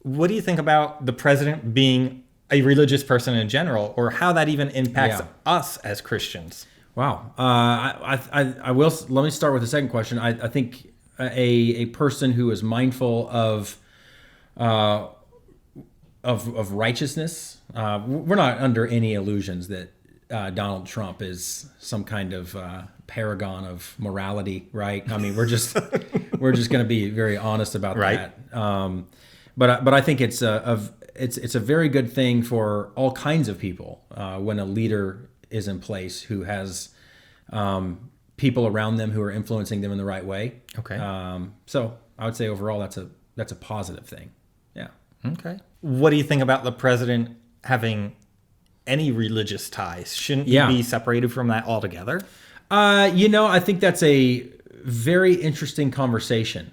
What do you think about the president being a religious person in general, or how that even impacts Yeah. us as Christians? Wow. I will. Let me start with the second question. I think a person who is mindful uh, of righteousness. We're not under any illusions that Donald Trump is some kind of paragon of morality, right? I mean, we're just going to be very honest about Right. that. But I think it's a very good thing for all kinds of people when a leader is in place who has people around them who are influencing them in the right way. Okay. So I would say overall that's a positive thing. Yeah. Okay. What do you think about the president having any religious ties? Shouldn't he Yeah. be separated from that altogether? I think that's a very interesting conversation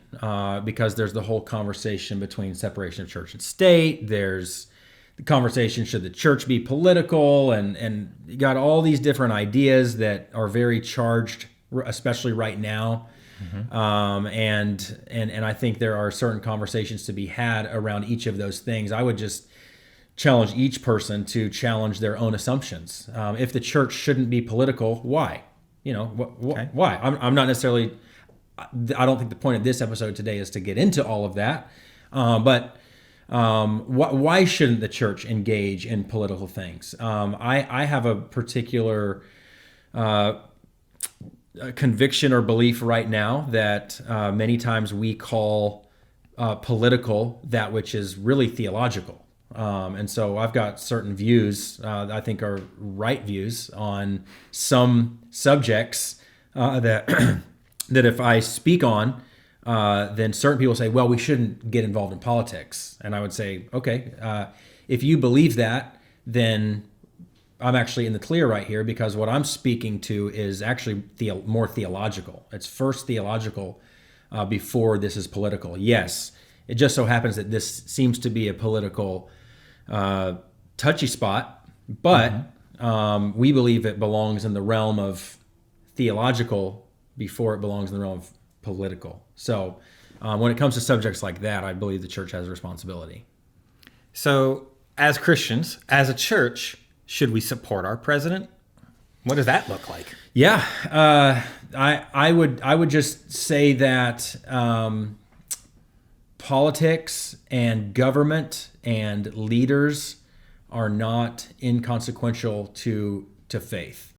because there's the whole conversation between separation of church and state. There's the conversation, should the church be political? And you got all these different ideas that are very charged, especially right now. And I think there are certain conversations to be had around each of those things. I would just challenge each person to challenge their own assumptions. If the church shouldn't be political, why? Okay. Why? I'm not necessarily. I don't think the point of this episode today is to get into all of that, but why shouldn't the church engage in political things? I have a particular conviction or belief right now that many times we call political that which is really theological. And so I've got certain views I think are right views on some subjects that that if I speak on, then certain people say, well, we shouldn't get involved in politics. And I would say, okay, if you believe that, then I'm actually in the clear right here because what I'm speaking to is actually more theological. It's first theological before this is political. Yes, it just so happens that this seems to be a political touchy spot, but we believe it belongs in the realm of theological before it belongs in the realm of political. So when it comes to subjects like that, I believe the church has a responsibility. So, as Christians, as a church, should we support our president? What does that look like? Yeah, I would just say that politics and government and leaders are not inconsequential to faith.